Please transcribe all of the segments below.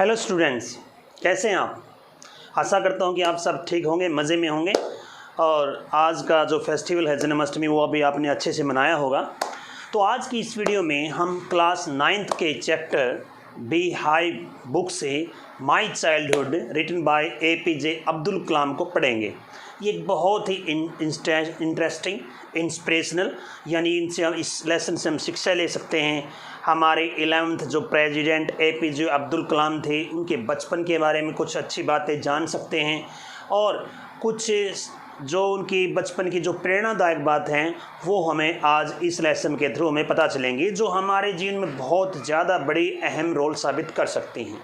Hello students, कैसे हैं आप। आशा करता हूं कि आप सब ठीक होंगे, मज़े में होंगे और आज का जो फेस्टिवल है जन्माष्टमी वो अभी आपने अच्छे से मनाया होगा। तो आज की इस वीडियो में हम क्लास 9th के चैप्टर बी हाई बुक से my childhood written by APJ Abdul Kalam को पढ़ेंगे। ये एक बहुत ही इंटरेस्टिंग, इंस्पिरेशनल, यानी इनसे हम इस लेसन से हम शिक्षा ले सकते हैं। हमारे 11th जो प्रेसिडेंट APJ अब्दुल कलाम थे, उनके बचपन के बारे में कुछ अच्छी बातें जान सकते हैं और कुछ जो उनकी बचपन की जो प्रेरणादायक बात हैं वो हमें आज इस लेसन के थ्रू हमें पता चलेंगी, जो हमारे जीवन में बहुत ज़्यादा बड़ी अहम रोल साबित कर सकती हैं।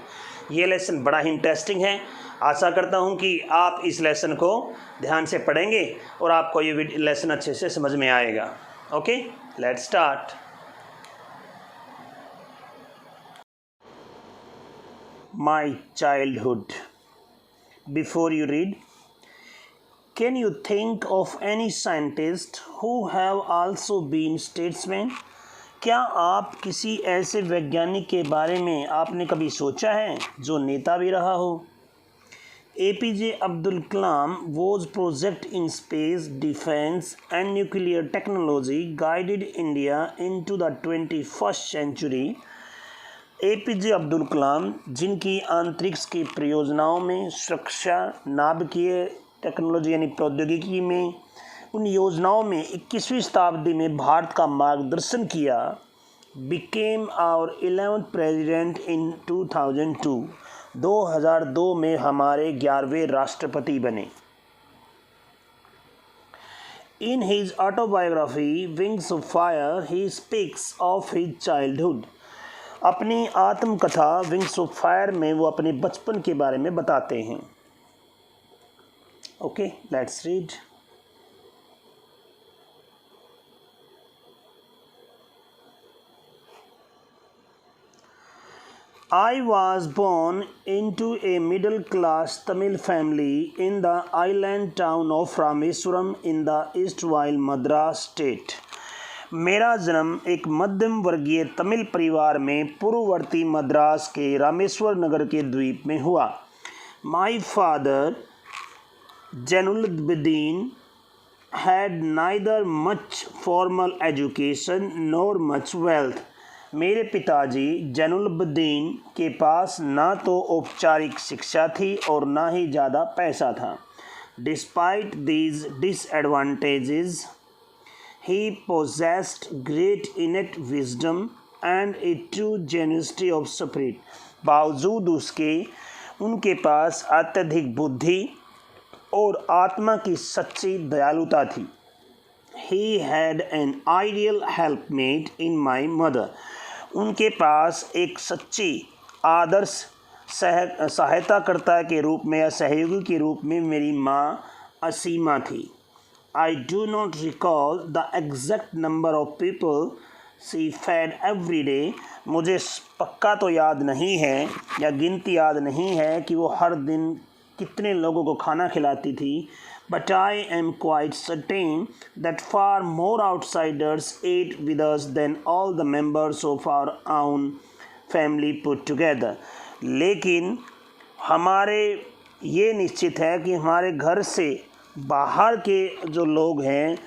ये लेसन बड़ा ही इंटरेस्टिंग है। आशा करता हूँ कि आप इस लेसन को ध्यान से पढ़ेंगे और आपको ये लेसन अच्छे से समझ में आएगा। Okay, let's start. My childhood. Before you read, can you think of any scientist who have also been statesmen? क्या आप किसी ऐसे वैज्ञानिक के बारे में आपने कभी सोचा है जो नेता भी रहा हो? APJ Abdul Kalam was project in space, defense and nuclear technology guided India into the 21st century. APJ Abdul कलाम, जिनकी अंतरिक्ष की परियोजनाओं में सुरक्षा, नाभिकीय टेक्नोलॉजी यानी प्रौद्योगिकी में उन योजनाओं में 21वीं शताब्दी में भारत का मार्गदर्शन किया, became our 11th president in 2002. 2002 में हमारे 11वें राष्ट्रपति बने। In his autobiography wings of fire he speaks of his childhood. अपनी आत्मकथा विंग्स ऑफ फायर में वो अपने बचपन के बारे में बताते हैं। Okay, let's read. I was born into a middle-class Tamil family in the island town of Rameswaram in the erstwhile Madras state. मेरा जन्म एक मध्यम वर्गीय तमिल परिवार में पूर्ववर्ती मद्रास के रामेश्वर नगर के द्वीप में हुआ। My father Jainulabdeen had neither much formal education nor much wealth. मेरे पिताजी जैनुलब्दीन के पास ना तो औपचारिक शिक्षा थी और ना ही ज़्यादा पैसा था। Despite these disadvantages he possessed great innate wisdom and a true generosity of spirit. बावजूद उसके उनके पास अत्यधिक बुद्धि और आत्मा की सच्ची दयालुता थी। He had an ideal helpmate in my mother. उनके पास एक सच्ची आदर्श सहायताकर्ता के रूप में या सहयोगी के रूप में मेरी माँ असीमा थी। I do not recall the exact number of people she fed every day. मुझे पक्का तो याद नहीं है या गिनती याद नहीं है कि वो हर दिन कितने लोगों को खाना खिलाती थी। But I am quite certain that far more outsiders ate with us than all the members of our own family put together. लेकिन हमारे ये निश्चित है कि हमारे घर से बाहर के जो लोग हैं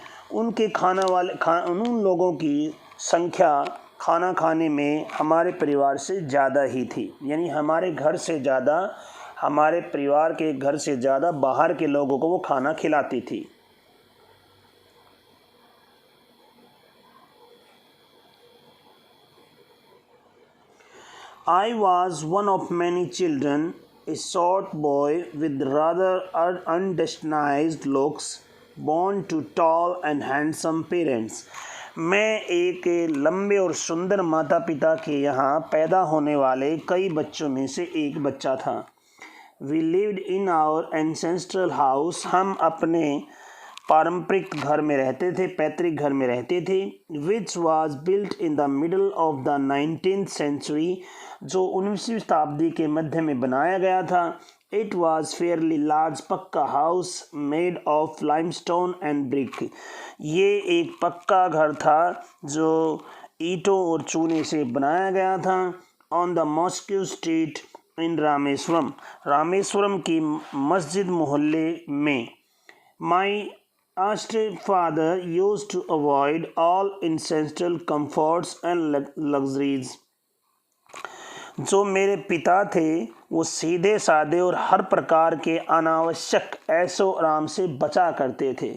उनके उन लोगों की संख्या खाना खाने में हमारे परिवार से ज़्यादा ही थी। यानी हमारे घर से ज़्यादा, हमारे परिवार के घर से ज़्यादा बाहर के लोगों को वो खाना खिलाती थी। I was one of many children, a short boy with rather undestined looks, born to tall and handsome parents. मैं एक लंबे और सुंदर माता पिता के यहाँ पैदा होने वाले कई बच्चों में से एक बच्चा था। We lived in our ancestral house. हम अपने पारंपरिक घर में रहते थे, पैतृक घर में रहते थे। Which was built in the middle of the 19th century. जो 19वीं शताब्दी के मध्य में बनाया गया था। It was fairly large पक्का house made of limestone and brick. ये एक पक्का घर था जो ईंटों और चूने से बनाया गया था। On the Moscow street in Rameswaram की मस्जिद मोहल्ले में. My erstwhile father used to avoid all ancestral comforts and luxuries. जो मेरे पिता थे वो सीधे साधे और हर प्रकार के अनावश्यक ऐशो आराम से बचा करते थे.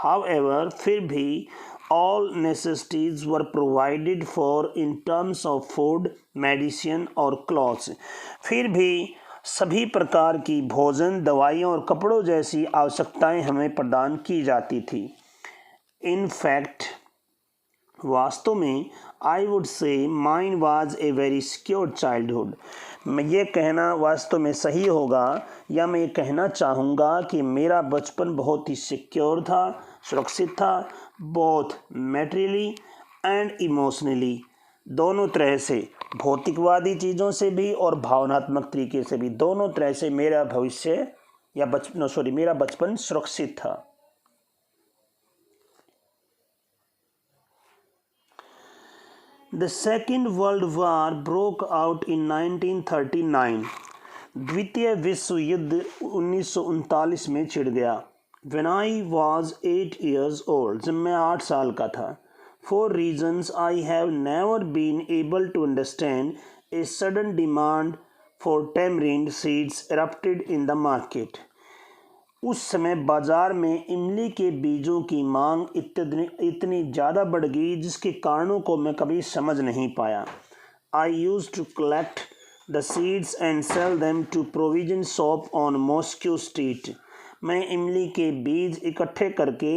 However, फिर भी all necessities were provided for in terms of food, medicine और clothes. फिर भी सभी प्रकार की भोजन, दवाइयों और कपड़ों जैसी आवश्यकताएं हमें प्रदान की जाती थी. In fact, वास्तव में I would say mine was a very secure childhood. मैं ये कहना वास्तव में सही होगा या मैं ये कहना चाहूँगा कि मेरा बचपन बहुत ही सिक्योर था, सुरक्षित था, बोथ मैटेरियली एंड इमोशनली, दोनों तरह से, भौतिकवादी चीज़ों से भी और भावनात्मक तरीके से भी, दोनों तरह से मेरा भविष्य या मेरा बचपन सुरक्षित था. The Second World War broke out in 1939. द्वितीय विश्व युद्ध 1939 में छिड़ गया. When I was 8 years old, जब मैं 8 साल का था. For reasons I have never been able to understand, a sudden demand for tamarind seeds erupted in the market. उस समय बाजार में इमली के बीजों की मांग इतनी ज़्यादा बढ़ गई जिसके कारणों को मैं कभी समझ नहीं पाया. I used to collect the seeds and sell them to provision shop on Moscow Street. मैं इमली के बीज इकट्ठे करके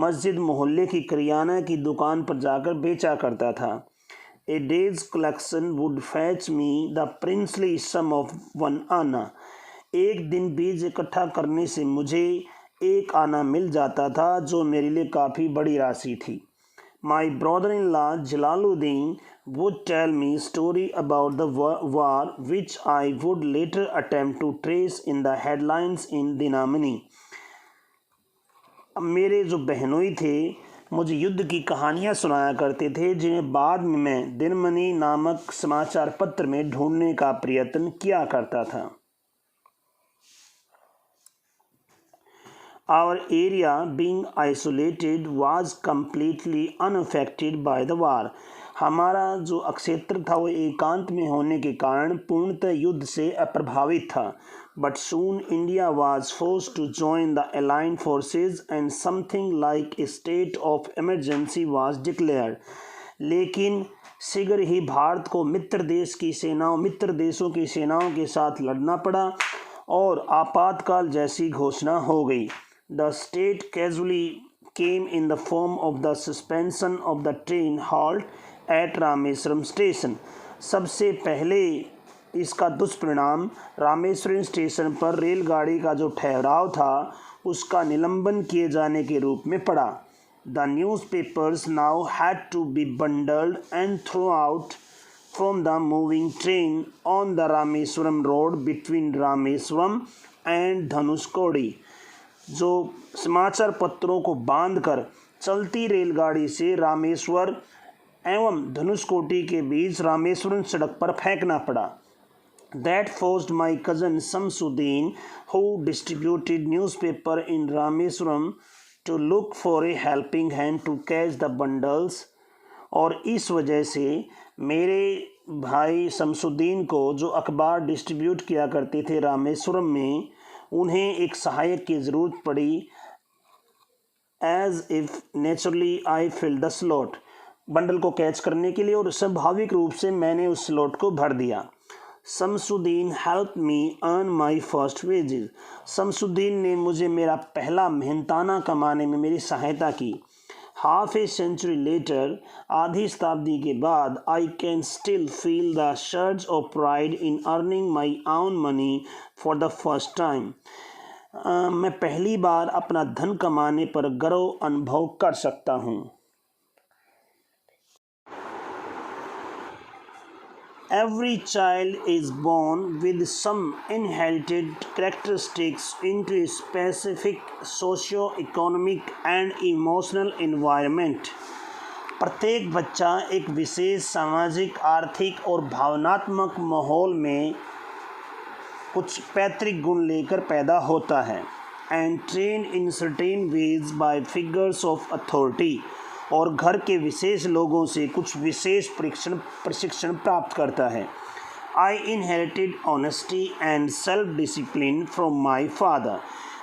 मस्जिद मोहल्ले की करियाना की दुकान पर जाकर बेचा करता था. A day's collection would fetch me the princely sum of 1 anna. एक दिन बीज इकट्ठा करने से मुझे 1 आना मिल जाता था जो मेरे लिए काफ़ी बड़ी राशि थी. My brother-in-law Jalaluddin would tell me story about the war which I would later attempt to trace in the headlines in Dinamani. मेरे जो बहनोई थे मुझे युद्ध की कहानियाँ सुनाया करते थे जिन्हें बाद में मैं दिनमनी नामक समाचार पत्र में ढूंढने का प्रयत्न किया करता था. Our area, being isolated, was completely unaffected by the war. हमारा जो क्षेत्र था वो एकांत में होने के कारण पूर्णतः युद्ध से अप्रभावित था. But soon India was forced to join the Allied forces and something like a state of emergency was declared. लेकिन शीघ्र ही भारत को मित्र देशों की सेनाओं के साथ लड़ना पड़ा और आपातकाल जैसी घोषणा हो गई. The state casually came in the form of the suspension of the train halt at Rameswaram station. सबसे पहले इसका दुष्परिणाम रामेश्वरम स्टेशन पर रेलगाड़ी का जो ठहराव था उसका निलंबन किए जाने के रूप में पड़ा. The newspapers now had to be bundled and thrown out from the moving train on the Rameswaram road between Rameswaram and Dhanushkodi. जो समाचार पत्रों को बांधकर चलती रेलगाड़ी से रामेश्वर एवं धनुषकोटी के बीच रामेश्वरम सड़क पर फेंकना पड़ा. That forced my cousin Samsuddin, who distributed newspaper in Rameswaram, to look for a helping hand to catch the bundles. और इस वजह से मेरे भाई शमसुद्दीन को जो अखबार डिस्ट्रीब्यूट किया करते थे रामेश्वरम में उन्हें एक सहायक की ज़रूरत पड़ी. As if naturally I fill the slot. Bundle को कैच करने के लिए और स्वाभाविक रूप से मैंने उस स्लॉट को भर दिया. Shamsuddin help me earn my first wages. Shamsuddin ने मुझे मेरा पहला मेहनताना कमाने में मेरी सहायता की. हाफ ए सेंचुरी लेटर, आधी शताब्दी के बाद, I can still feel the surge of pride in earning my own money for the first time. मैं पहली बार अपना धन कमाने पर गर्व अनुभव कर सकता हूँ. Every child is born with some inherited characteristics into a specific socio-economic and emotional environment. प्रत्येक बच्चा एक विशेष सामाजिक, आर्थिक और भावनात्मक माहौल में कुछ पैतृक गुण लेकर पैदा होता है। And train in certain veg bye figures of authority, और घर के विशेष लोगों से कुछ विशेष प्रशिक्षण प्राप्त करता है। आई inherited honesty and self discipline from my father,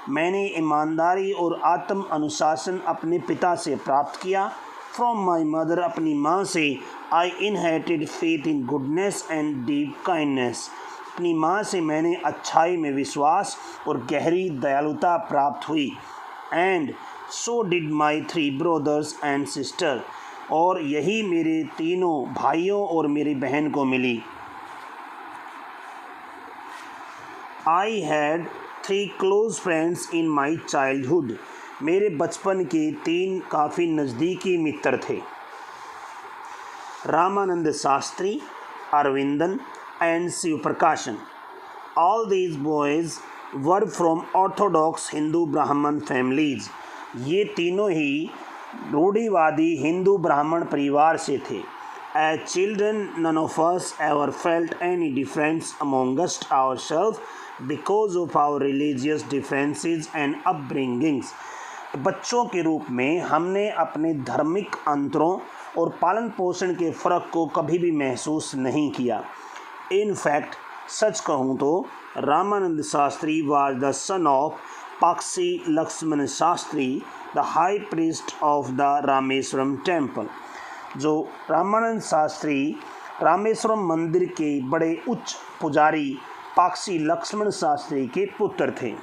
मैंने ईमानदारी और आत्म अनुशासन अपने पिता से प्राप्त किया। फ्रॉम माई मदर, अपनी माँ से। आई inherited faith in goodness and deep kindness, अपनी माँ से मैंने अच्छाई में विश्वास और गहरी दयालुता प्राप्त हुई। And so did my 3 brothers and sister, और यही मेरे तीनों भाइयों और मेरी बहन को मिली। I had 3 close friends in my childhood, मेरे बचपन के 3 काफ़ी नज़दीकी मित्र थे। Ramanand Shastri, Aravindan and Shiva Prakashan. All these boys were from orthodox Hindu Brahmin families, ये तीनों ही रूढ़िवादी हिंदू ब्राह्मण परिवार से थे। As children none of us ever felt any difference amongst our self because of our religious differences and upbringings, बच्चों के रूप में हमने अपने धार्मिक अंतरों और पालन पोषण के फ़र्क को कभी भी महसूस नहीं किया। इन फैक्ट सच कहूँ तो Ramanand Shastri was the son of Pakshi Lakshman Shastri, the high priest of the Rameswaram temple, जो रामानंद शास्त्री रामेश्वरम मंदिर के बड़े उच्च पुजारी पाक्षी लक्ष्मण शास्त्री के पुत्र थे।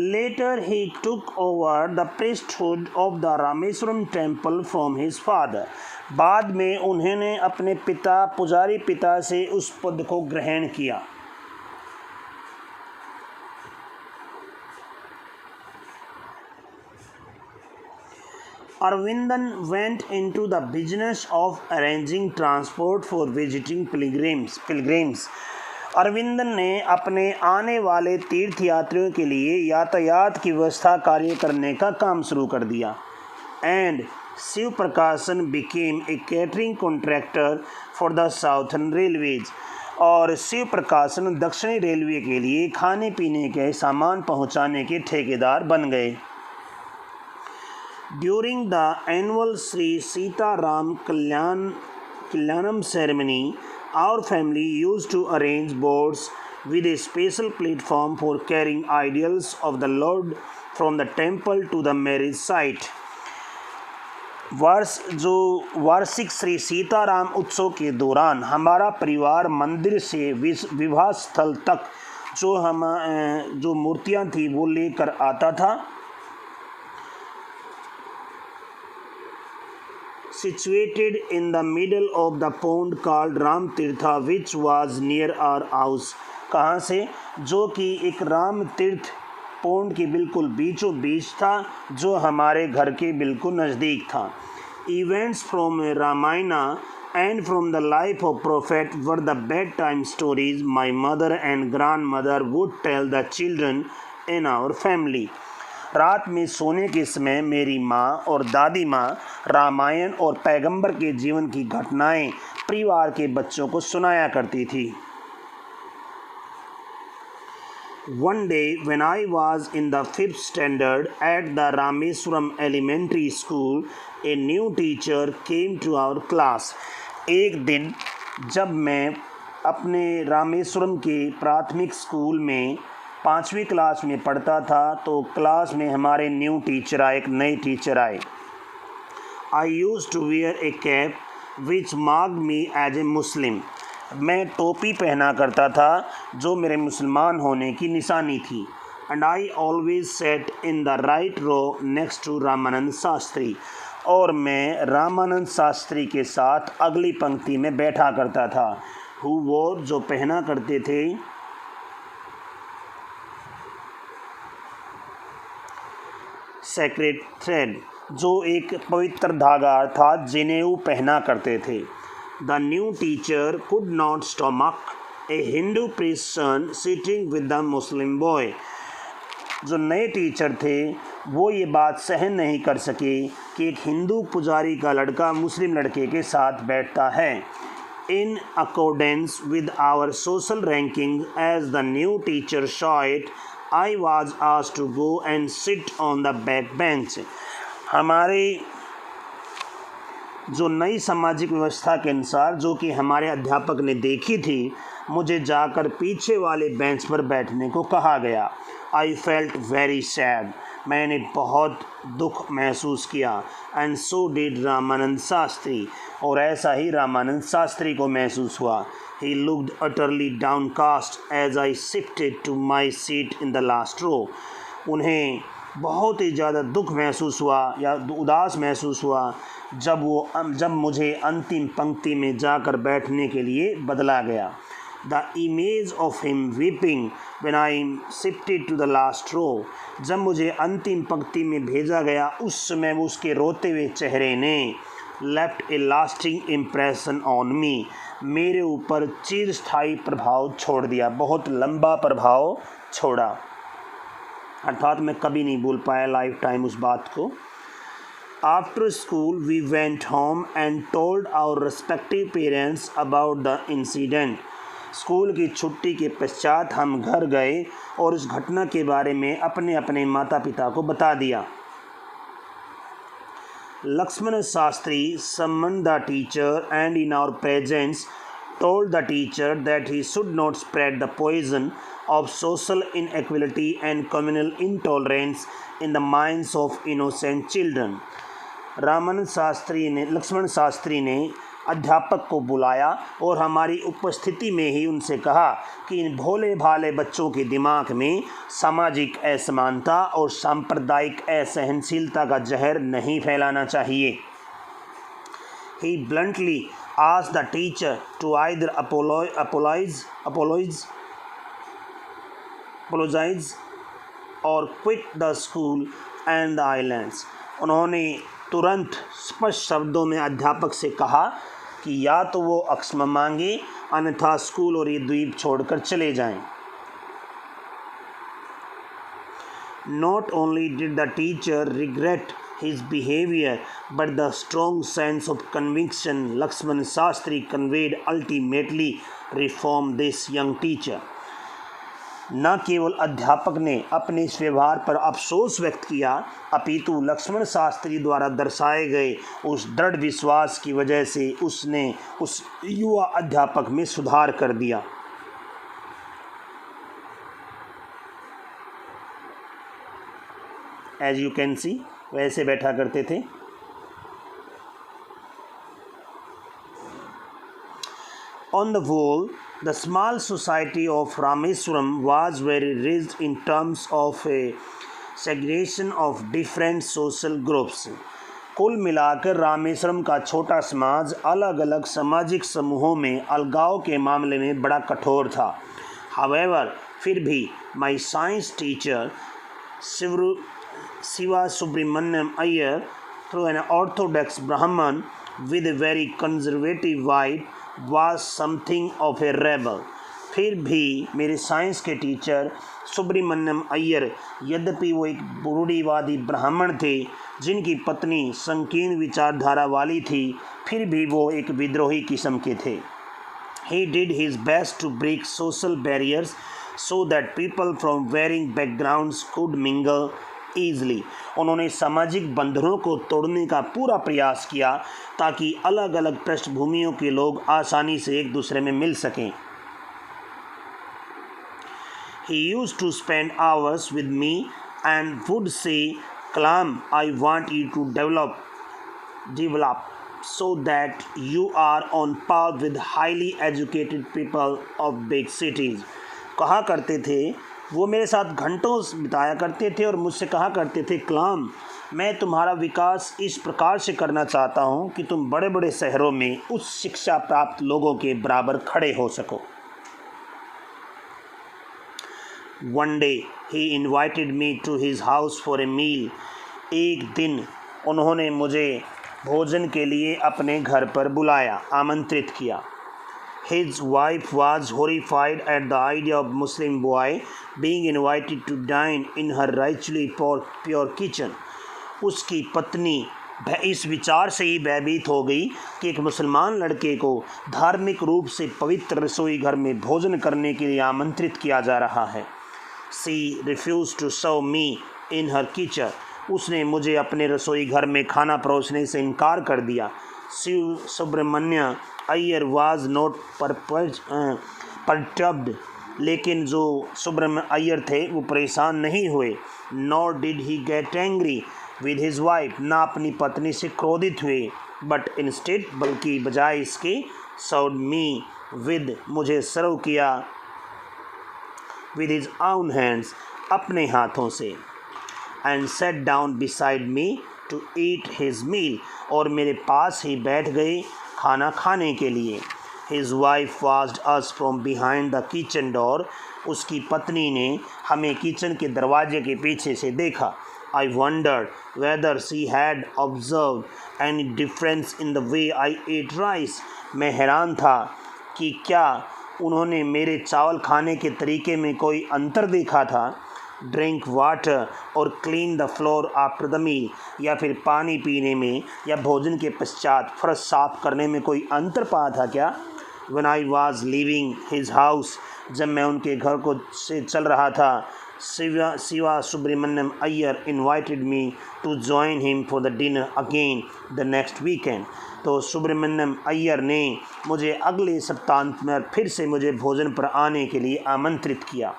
Later he took over the priesthood of the Rameswaram temple from his father. बाद में उन्होंने अपने पुजारी पिता से उस पद को ग्रहण किया। Arvindan went into the business of arranging transport for visiting pilgrims. Aravindan ने अपने आने वाले तीर्थयात्रियों के लिए यातायात की व्यवस्था कार्य करने का काम शुरू कर दिया। एंड शिव प्रकाशन became a catering contractor for the southern railways, और शिव प्रकाशन दक्षिणी रेलवे के लिए खाने पीने के सामान पहुंचाने के ठेकेदार बन गए। During the annual Shri Sitarama Kalyanam ceremony, our family used to arrange boats with a special platform for carrying idols of the Lord from the temple to the marriage site. वार्षिक श्री सीताराम उत्सव के दौरान हमारा परिवार मंदिर से विवाह स्थल तक जो मूर्तियां थी वो लेकर आता था। Situated in the middle of the pond called Ram Tirtha, which was near our house. कहाँ से? जो कि एक राम तीर्थ पोंड के बिल्कुल बीचों बीच था, जो हमारे घर के बिल्कुल नज़दीक था। Events from Ramayana and from the life of prophet were the bedtime stories my mother and grandmother would tell the children in our family. रात में सोने के समय मेरी माँ और दादी माँ रामायण और पैगंबर के जीवन की घटनाएं परिवार के बच्चों को सुनाया करती थी। One day when I was in the 5th standard at the Rameswaram Elementary School, a new teacher came to our class. एक दिन जब मैं अपने रामेश्वरम के प्राथमिक स्कूल में 5वीं क्लास में पढ़ता था तो क्लास में हमारे न्यू टीचर आए, एक नए टीचर आए। I use to wear a cap which marked me as a Muslim, मैं टोपी पहना करता था जो मेरे मुसलमान होने की निशानी थी। And I always sat in the right row next to Ramanand Shastri, और मैं रामानंद शास्त्री के साथ अगली पंक्ति में बैठा करता था। हु वोर, जो पहना करते थे सेक्रेट थ्रेड, जो एक पवित्र धागा अर्थात जनेऊ पहना करते थे। The new teacher could not stomach a Hindu priest son sitting with the Muslim boy, जो नए टीचर थे वो ये बात सहन नहीं कर सके कि एक हिंदू पुजारी का लड़का मुस्लिम लड़के के साथ बैठता है। In accordance with our social ranking, as the new teacher saw it, I was asked to go and sit on the back bench. हमारे जो नई सामाजिक व्यवस्था के अनुसार जो कि हमारे अध्यापक ने देखी थी, मुझे जाकर पीछे वाले बेंच पर बैठने को कहा गया। I felt very sad. मैंने बहुत दुख महसूस किया। And so did Ramanand Shastri, और ऐसा ही रामानंद शास्त्री को महसूस हुआ। He looked utterly downcast as I shifted to my seat in the last row. उन्हें बहुत ही ज़्यादा दुख महसूस हुआ या उदास महसूस हुआ जब मुझे अंतिम पंक्ति में जाकर बैठने के लिए बदला गया। The image of him weeping when I shifted to the last row, जब मुझे अंतिम पंक्ति में भेजा गया उस समय उसके रोते हुए चेहरे ने left a lasting impression on me, मेरे ऊपर चिरस्थायी प्रभाव छोड़ दिया, बहुत लंबा प्रभाव छोड़ा। अर्थात मैं कभी नहीं भूल पाया लाइफ टाइम उस बात को। After school we went home and told our respective parents about the incident. School की छुट्टी के पश्चात हम घर गए और उस घटना के बारे में अपने अपने माता पिता को बता दिया। Lakshman Shastri summoned the teacher and in our presence told the teacher that he should not spread the poison of social inequality and communal intolerance in the minds of innocent children. Lakshman Shastri ने अध्यापक को बुलाया और हमारी उपस्थिति में ही उनसे कहा कि इन भोले भाले बच्चों के दिमाग में सामाजिक असमानता और सांप्रदायिक असहनशीलता का जहर नहीं फैलाना चाहिए। He bluntly asked the teacher to either apologize or quit the school and the islands. उन्होंने तुरंत स्पष्ट शब्दों में अध्यापक से कहा कि या तो वो क्षमा मांगे अन्यथा स्कूल और ये द्वीप छोड़कर चले जाएं। Not only did the teacher regret his behavior, but the strong sense of conviction Lakshman Shastri conveyed ultimately reformed this young teacher. न केवल अध्यापक ने अपने इस व्यवहार पर अफसोस व्यक्त किया, अपितु लक्ष्मण शास्त्री द्वारा दर्शाए गए उस दृढ़ विश्वास की वजह से उसने उस युवा अध्यापक में सुधार कर दिया। एज यू कैन सी, वैसे बैठा करते थे। On the whole, the small society of Rameswaram was very rigid in terms of a segregation of different social groups. कुल मिलाकर रामेश्वरम का छोटा समाज अलग अलग सामाजिक समूहों में अलगाव के मामले में बड़ा कठोर था। However, फिर भी my science teacher Siva Subramaniam Iyer, through an orthodox Brahman with a very conservative vibe, was something of a rebel. फिर भी मेरे साइंस के टीचर सुब्रमण्यम अय्यर, यद्यपि वो एक रूढ़िवादी ब्राह्मण थे जिनकी पत्नी संकीर्ण विचारधारा वाली थी, फिर भी वो एक विद्रोही किस्म के थे। He did his best to break social barriers so that people from varying backgrounds could mingle easily. उन्होंने सामाजिक बंधनों को तोड़ने का पूरा प्रयास किया ताकि अलग अलग पृष्ठभूमियों के लोग आसानी से एक दूसरे में मिल सकें। He used to spend hours with me and would say, Kalam, I want you to develop so that you are on par with highly educated people of big cities. कहा करते थे, वो मेरे साथ घंटों बिताया करते थे और मुझसे कहा करते थे, कलाम, मैं तुम्हारा विकास इस प्रकार से करना चाहता हूँ कि तुम बड़े बड़े शहरों में उच्च शिक्षा प्राप्त लोगों के बराबर खड़े हो सको। One day he invited me to his house for a meal. एक दिन उन्होंने मुझे भोजन के लिए अपने घर पर बुलाया, आमंत्रित किया। His wife was horrified at the idea of Muslim boy being invited to dine in her rightly pure kitchen. उसकी पत्नी इस विचार से ही भयभीत हो गई कि एक मुसलमान लड़के को धार्मिक रूप से पवित्र रसोई घर में भोजन करने के लिए आमंत्रित किया जा रहा है. She refused to serve me in her kitchen. उसने मुझे अपने रसोई घर में खाना परोसने से इनकार कर दिया. Shiv Subramanya Iyer was not perturbed. लेकिन जो सुब्रमण्य अय्यर थे वो परेशान नहीं हुए. Nor did he get angry with his wife. ना अपनी पत्नी से क्रोधित हुए. But instead बल्कि बजाय इसके served me with मुझे सर्व किया with his own hands अपने हाथों से. And sat down beside me to eat his meal. और मेरे पास ही बैठ गए खाना खाने के लिए. His wife watched us from behind the kitchen door. उसकी पत्नी ने हमें किचन के दरवाजे के पीछे से देखा. I wondered whether she had observed any difference in the way I ate rice. मैं हैरान था कि क्या उन्होंने मेरे चावल खाने के तरीके में कोई अंतर देखा था. ड्रिंक वाटर और clean the floor after the meal. या फिर पानी पीने में या भोजन के पश्चात फर्श साफ करने में कोई अंतर पाया था क्या. When I was leaving his house, जब मैं उनके घर को से चल रहा था, Shiva Subramaniam Iyer invited me to join him for the dinner again the next weekend. तो सुब्रमण्यम अय्यर ने मुझे अगले सप्ताहांत में फिर से मुझे भोजन पर आने के लिए आमंत्रित किया.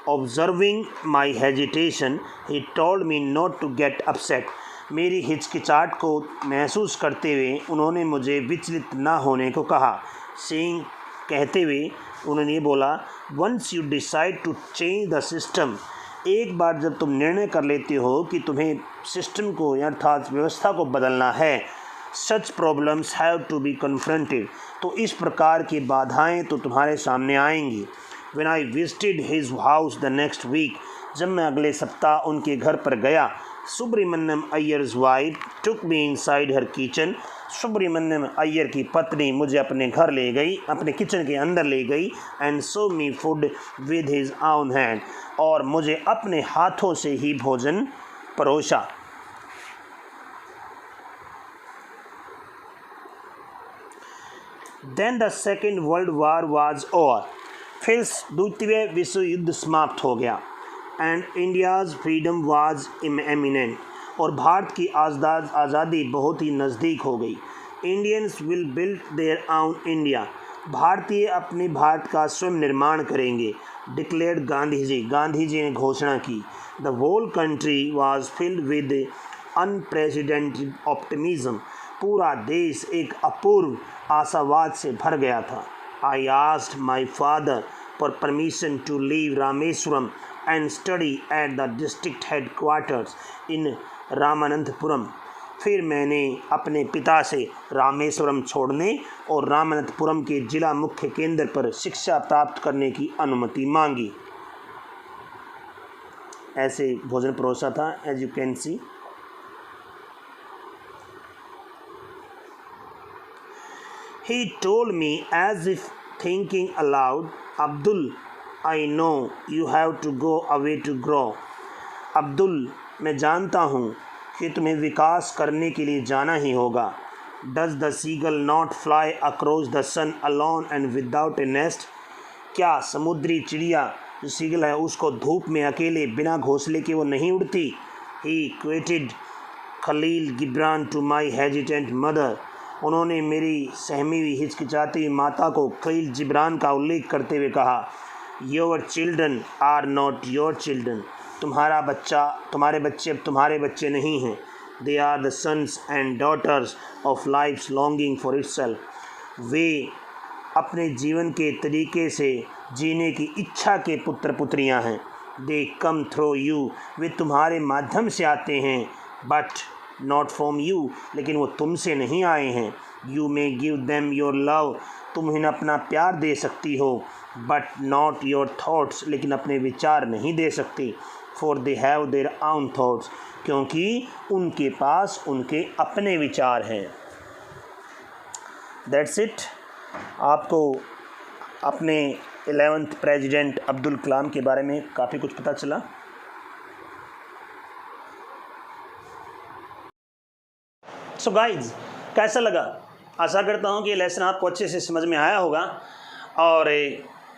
Observing my hesitation, he told me not to get upset. मेरी हिचकिचाहट को महसूस करते हुए उन्होंने मुझे विचलित ना होने को कहा. Saying कहते हुए उन्होंने ये बोला, Once you decide to change the system, एक बार जब तुम निर्णय कर लेते हो कि तुम्हें सिस्टम को अर्थात व्यवस्था को बदलना है, such problems have to be confronted. तो इस प्रकार की बाधाएं तो तुम्हारे सामने आएंगी. When I visited his house the next week, जब मैं अगले सप्ताह उनके घर पर गया, Subramaniam Iyer's wife took me inside her kitchen. Subramaniam Iyer की पत्नी मुझे अपने घर ले गई, अपने किचन के अंदर ले गई. and served me food with his own hand. और मुझे अपने हाथों से ही भोजन परोसा. Then the Second World War was over. फिर द्वितीय विश्व युद्ध समाप्त हो गया. And India's freedom was imminent. और भारत की आज़ादी बहुत ही नज़दीक हो गई. Indians will build their own India. भारतीय अपने भारत का स्वयं निर्माण करेंगे. डिक्लेयर्ड गांधी जी ने घोषणा की. The whole country was filled with unprecedented optimism. पूरा देश एक अपूर्व आशावाद से भर गया था. I asked my father for permission to leave Rameswaram and study at the district headquarters in Ramananthapuram. फिर मैंने अपने पिता से रामेश्वरम छोड़ने और रामनाथपुरम के जिला मुख्य केंद्र पर शिक्षा प्राप्त करने की अनुमति मांगी. ऐसे भोजन परोसा था. As you can see, he told me as if thinking aloud, Abdul, I know you have to go away to grow. Abdul, मैं जानता हूँ कि तुम्हें विकास करने के लिए जाना ही होगा. Does the seagull not fly across the sun alone and without a nest? क्या समुद्री चिड़िया जो सीगल है उसको धूप में अकेले बिना घोंसले के वो नहीं उड़ती. He quoted Khalil Gibran to my hesitant mother. उन्होंने मेरी सहमी हुई हिचकिचाती हुई माता को खलील जिब्रान का उल्लेख करते हुए कहा, your children are not your children. तुम्हारे बच्चे अब तुम्हारे बच्चे नहीं हैं. They are the sons and daughters of life's longing for itself. वे अपने जीवन के तरीके से जीने की इच्छा के पुत्र पुत्रियां हैं. दे कम थ्रू यू. वे तुम्हारे माध्यम से आते हैं. But not from you. लेकिन वो तुमसे नहीं आए हैं. You may give them your love. तुम इन्हें अपना प्यार दे सकती हो. But not your thoughts. लेकिन अपने विचार नहीं दे सकती. For they have their own thoughts. क्योंकि उनके पास उनके अपने विचार हैं. That's it. आपको अपने 11th प्रेसिडेंट अब्दुल कलाम के बारे में काफ़ी कुछ पता चला। सो गाइज, कैसा लगा? आशा करता हूँ कि ये लेसन आपको अच्छे से समझ में आया होगा और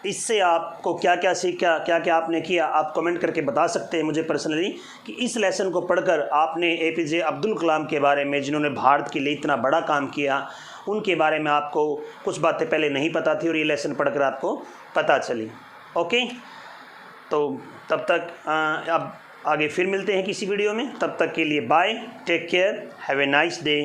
इससे आपको क्या क्या सीखा, क्या क्या आपने किया, आप कमेंट करके बता सकते हैं मुझे पर्सनली कि इस लेसन को पढ़कर आपने एपीजे अब्दुल कलाम के बारे में, जिन्होंने भारत के लिए इतना बड़ा काम किया, उनके बारे में आपको कुछ बातें पहले नहीं पता थी और ये लेसन पढ़कर आपको पता चली। ओके, तो तब तक अब आगे फिर मिलते हैं किसी वीडियो में। तब तक के लिए bye, take care, have a nice day.